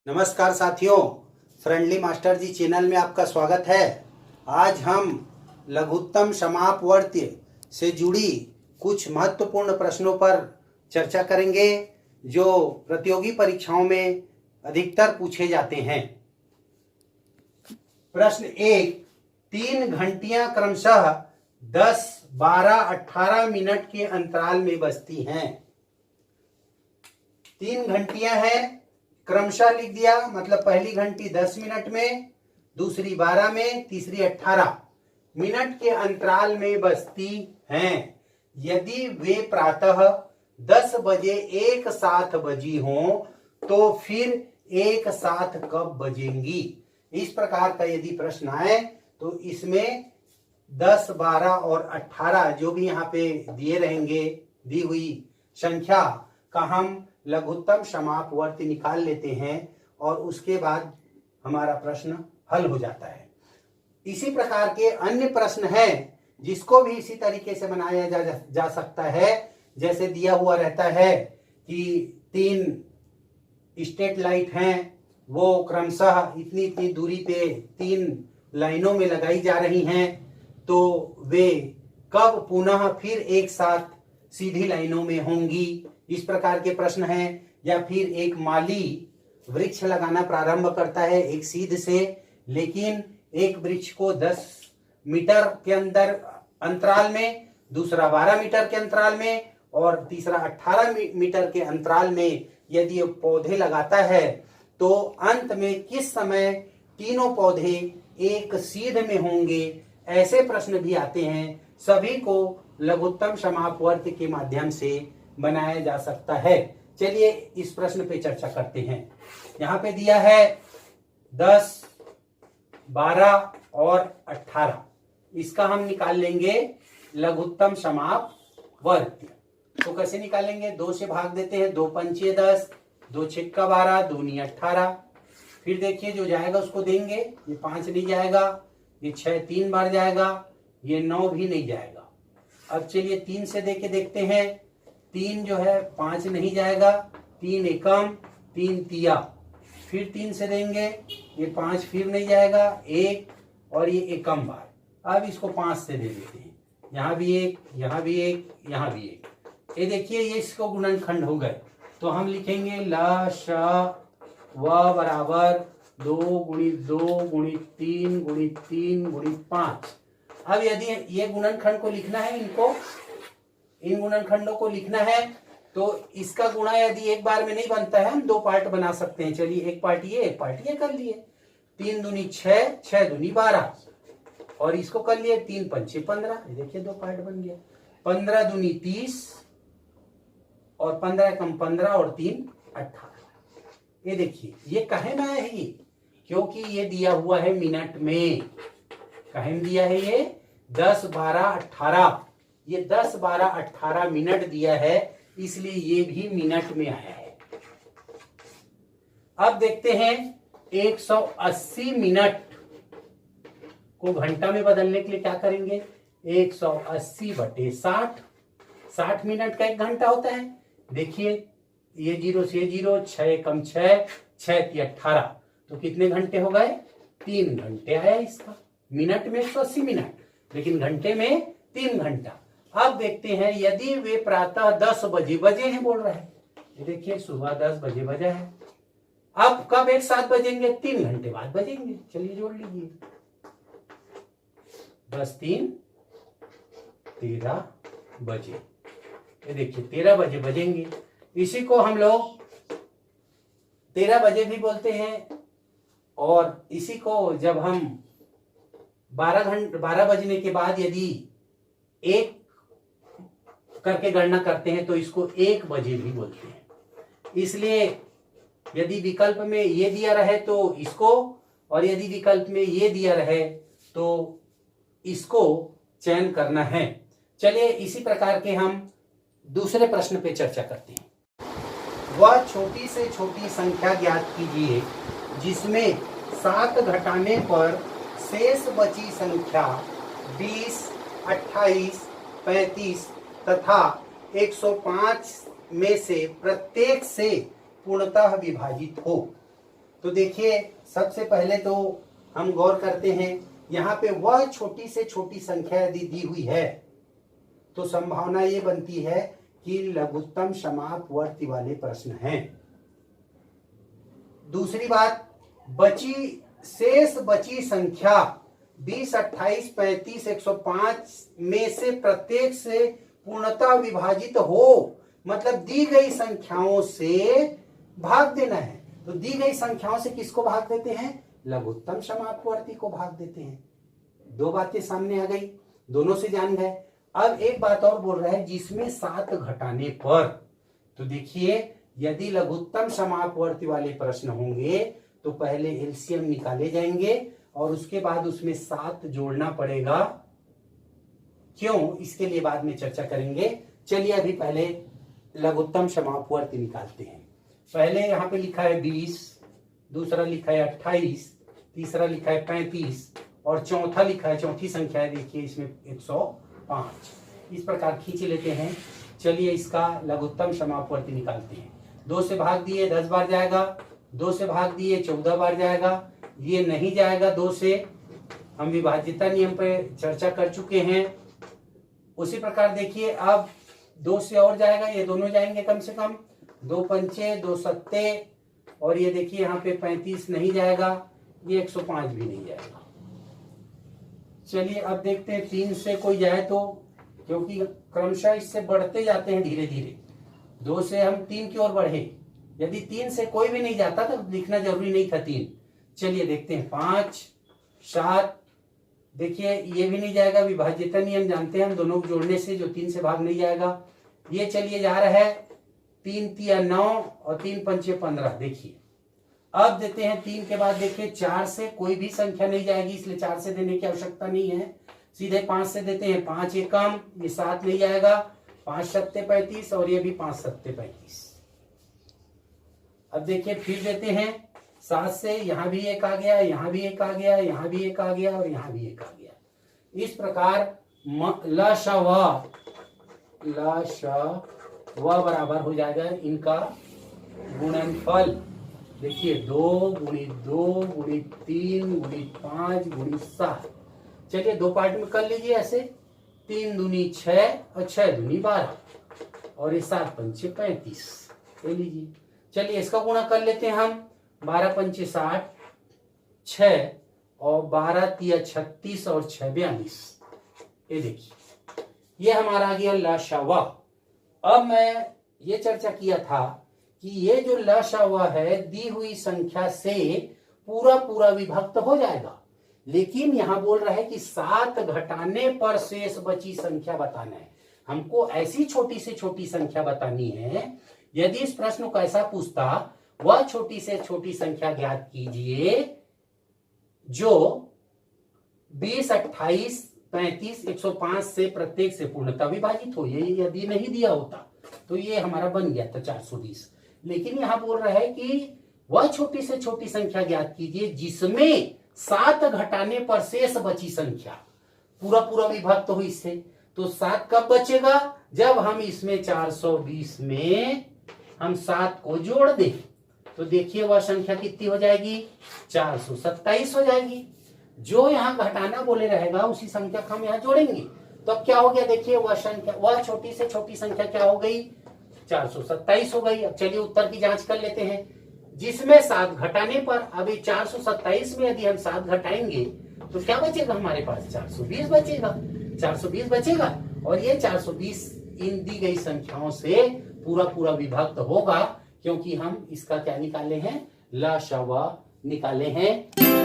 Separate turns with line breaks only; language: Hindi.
नमस्कार साथियों, फ्रेंडली मास्टर जी चैनल में आपका स्वागत है। आज हम लघुत्तम समापवर्त्य से जुड़ी कुछ महत्वपूर्ण प्रश्नों पर चर्चा करेंगे जो प्रतियोगी परीक्षाओं में अधिकतर पूछे जाते हैं। प्रश्न 1, 3 घंटियां क्रमशः 10, 12, 18 मिनट के अंतराल में बजती हैं। 3 घंटियां हैं, क्रमशः लिख दिया, मतलब पहली घंटी 10 मिनट में, दूसरी 12 में, तीसरी 18 मिनट के अंतराल में बजती हैं। यदि वे प्रातः 10 बजे एक साथ बजी हों तो फिर एक साथ कब बजेंगी। इस प्रकार का यदि प्रश्न आए तो इसमें 10, 12 और 18 जो भी यहाँ पे दिए रहेंगे, दी हुई संख्या का हम लघुत्तम समापवर्ती निकाल लेते हैं और उसके बाद हमारा प्रश्न हल हो जाता है। इसी प्रकार के अन्य प्रश्न हैं जिसको भी इसी तरीके से बनाया जा सकता है। जैसे दिया हुआ रहता है कि 3 स्ट्रीट लाइट हैं, वो क्रमशः इतनी इतनी दूरी पे 3 लाइनों में लगाई जा रही हैं, तो वे कब पुनः फिर एक साथ सीधी लाइनों में होंगी। इस प्रकार के प्रश्न हैं। या फिर एक माली वृक्ष लगाना प्रारंभ करता है एक सीध से, लेकिन एक वृक्ष को 10 मीटर के अंदर अंतराल में, दूसरा 12 मीटर के अंतराल में और तीसरा 18 मीटर के अंतराल में यदि पौधे लगाता है तो अंत में किस समय तीनों पौधे एक सीध में होंगे। ऐसे प्रश्न भी आते हैं। सभी को लघुत्तम समापवर्ती के माध्यम से बनाया जा सकता है। चलिए इस प्रश्न पे चर्चा करते हैं। यहाँ पे दिया है 10, 12 और 18। इसका हम निकाल लेंगे लघुत्तम समापवर्ती। तो कैसे निकालेंगे? 2 से भाग देते हैं। 2 पंचे 10, 2 छक्का 12, 2 नी 18। फिर देखिए जो जाएगा उसको देंगे। ये 5 नहीं जाएगा, ये 6 3 बार जाएगा, ये 9 भी नहीं जाएगा। अब चलिए 3 से देके देखते हैं। 3 जो है 5 नहीं जाएगा, 3 एकम, 3 तिया। फिर 3 से देंगे, ये 5 फिर नहीं जाएगा, 1 और ये एकम बार। अब इसको 5 से दे देते हैं। यहाँ भी 1, यहाँ भी 1, यहाँ भी 1। ये देखिए ये इसको गुणनखंड हो गए। तो हम लिखेंगे ल श व बराबर 2 गुणित 2 गुणित 3 गुणित 3 गुणित 5। अब यदि ये गुणनखंड को लिखना है, इन गुणनखंडों को लिखना है, तो इसका गुणा यदि एक बार में नहीं बनता है, हम 2 पार्ट बना सकते हैं। चलिए एक पार्ट ये, एक पार्ट ये कर लिए। 3 दूनी 6, 6 दूनी 12 और इसको कर लिए 3 पंचे 15। देखिए 2 पार्ट बन गया। 15 दूनी 30 और 15 कम 15 और 3 18। ये देखिए ये काहे में है ये? क्योंकि ये दिया हुआ है मिनट में। काहे में दिया है ये? 10, 12, 18। ये 10, 12, 18 मिनट दिया है, इसलिए ये भी मिनट में आया है। अब देखते हैं 180 मिनट को घंटा में बदलने के लिए क्या करेंगे? 180 बटे 60। 60 मिनट का 1 घंटा होता है। देखिए ये 0 से 0, 6 कम 6, 6 × 18। तो कितने घंटे हो गए? 3 घंटे आया इसका। मिनट में 180 मिनट, लेकिन घंटे में 3 घंटा। अब देखते हैं यदि वे प्रातः 10 बजे बजे हैं, बोल रहा है। ये देखिए सुबह 10 बजे बजा है। अब कब एक साथ बजेंगे? 3 घंटे बाद बजेंगे। चलिए जोड़ लीजिए। 10 3 13 बजे। ये देखिए 13 बजे बजेंगे। इसी को हम लोग 13 बजे भी बोलते हैं। और इसी को जब हम 12 बजने के बाद यदि 1 करके गणना करते हैं तो इसको 1 बजे भी बोलते हैं। इसलिए यदि विकल्प में ये दिया रहे तो इसको, और यदि विकल्प में ये दिया रहे तो इसको चयन करना है। चलिए इसी प्रकार के हम दूसरे प्रश्न पे चर्चा करते हैं। वह छोटी से छोटी संख्या ज्ञात कीजिए जिसमें 7 घटाने पर शेष बची संख्या 20, 28, 35 तथा 105 में से प्रत्येक से पूर्णतः विभाजित हो। तो देखिए सबसे पहले तो हम गौर करते हैं, यहाँ पे वह छोटी से छोटी संख्या यदि दी हुई है तो संभावना ये बनती है कि लघुत्तम समापवर्ती वाले प्रश्न हैं। दूसरी बात, शेष बची संख्या 20, 28, 35, 105 में से प्रत्येक से पूर्णतः विभाजित हो, मतलब दी गई संख्याओं से भाग देना है। तो दी गई संख्याओं से किसको भाग देते हैं? लघुत्तम समापवर्ती को भाग देते हैं। दो बातें सामने आ गई, दोनों से जान गए। अब एक बात और बोल रहा है, जिसमें 7 घटाने पर। तो देखिए यदि लघुत्तम समापवर्ती वाले प्रश्न होंगे तो पहले एलसीएम निकाले जाएंगे और उसके बाद उसमें 7 जोड़ना पड़ेगा। क्यों, इसके लिए बाद में चर्चा करेंगे। चलिए अभी पहले लघुत्तम समापवर्ती निकालते हैं। पहले यहाँ पे लिखा है 20, दूसरा लिखा है 28, तीसरा लिखा है 35 और चौथा लिखा है, चौथी संख्या है देखिए इसमें 105। इस प्रकार खींच लेते हैं। चलिए इसका लघुत्तम समापवर्ती निकालते हैं। 2 से भाग दिए 10 बार जाएगा, 2 से भाग दिए 14 बार जाएगा, ये नहीं जाएगा 2 से। हम विभाज्यता नियम पर चर्चा कर चुके हैं। उसी प्रकार देखिए अब 2 से और जाएगा, ये दोनों जाएंगे कम से कम, 2 पंचे 2 सत्ते, और ये देखिए यहाँ पे 35 नहीं जाएगा, ये 105 भी नहीं जाएगा। चलिए अब देखते हैं 3 से कोई जाए तो, क्योंकि क्रमशः इससे बढ़ते जाते हैं धीरे धीरे। 2 से हम 3 की ओर बढ़े, यदि 3 से कोई भी नहीं जाता तो लिखना जरूरी नहीं था 3। चलिए देखते हैं 5, 7, देखिए ये भी नहीं जाएगा, विभाज्यता नियम जानते हैं हम, दोनों को जोड़ने से जो 3 से भाग नहीं जाएगा। ये चलिए जा रहा है 3 तिया 9 और 3 पंचे 15। देखिए अब देते हैं 3 के बाद देखिए 4 से कोई भी संख्या नहीं जाएगी, इसलिए 4 से देने की आवश्यकता नहीं है। सीधे 5 से देते हैं, 5 एकम, ये 7 नहीं जाएगा, 5 सत्ते 35 और ये भी 5 सत्ते 35। अब देखिए फिर देते हैं 7 से, यहां भी एक आ गया, यहां भी एक आ गया, यहां भी एक आ गया और यहां भी एक आ गया। इस प्रकार ल श व बराबर हो जाएगा इनका गुणनफल। देखिए 2 गुणित 2 गुणित 3 गुणित 5 गुणित 7। चलिए 2 पार्ट में कर लीजिए ऐसे, 3 दूनी 6 और 6 दूनी 12 और ये 7 पंचे 35 ले लीजिए। चलिए इसका गुणा कर लेते हैं हम, 12 पंचे 60, 6 और 12 तिया 36 और 6 42। ये देखिए ये हमारा आ गया ल श व। अब मैं ये चर्चा किया था कि ये जो ल श व है दी हुई संख्या से पूरा पूरा विभक्त हो जाएगा, लेकिन यहां बोल रहा है कि 7 घटाने पर शेष बची संख्या बताना है। हमको ऐसी छोटी से छोटी संख्या बतानी है। यदि इस प्रश्न को ऐसा पूछता, वह छोटी से छोटी संख्या ज्ञात कीजिए जो 20, 28, 35, 105 से प्रत्येक से पूर्णतः विभाजित हो। ये यदि नहीं दिया होता तो ये हमारा बन गया था 420। लेकिन यहां बोल रहा है कि वह छोटी से छोटी संख्या ज्ञात कीजिए जिसमें 7 घटाने पर शेष बची संख्या पूरा पूरा विभक्त हो इससे। तो 7 कब बचेगा? जब हम इसमें 420 में हम 7 को जोड़ दें। तो देखिए वह संख्या कितनी हो जाएगी? 427 हो जाएगी। जो यहाँ घटाना बोले रहेगा उसी संख्या को हम यहाँ जोड़ेंगे। तो अब क्या हो गया? देखिए वह संख्या, वह छोटी से छोटी संख्या क्या हो गई? 427 हो गई। अब चलिए उत्तर की जांच कर लेते हैं। जिसमें 7 घटाने पर, अभी 427 में यदि हम 7 घटाएंगे तो क्या बचेगा हमारे पास? 420 बचेगा। 420 बचेगा और ये 420 इन दी गई संख्याओं से पूरा पूरा विभक्त होगा, क्योंकि हम इसका क्या निकाले हैं? ल श व निकाले हैं।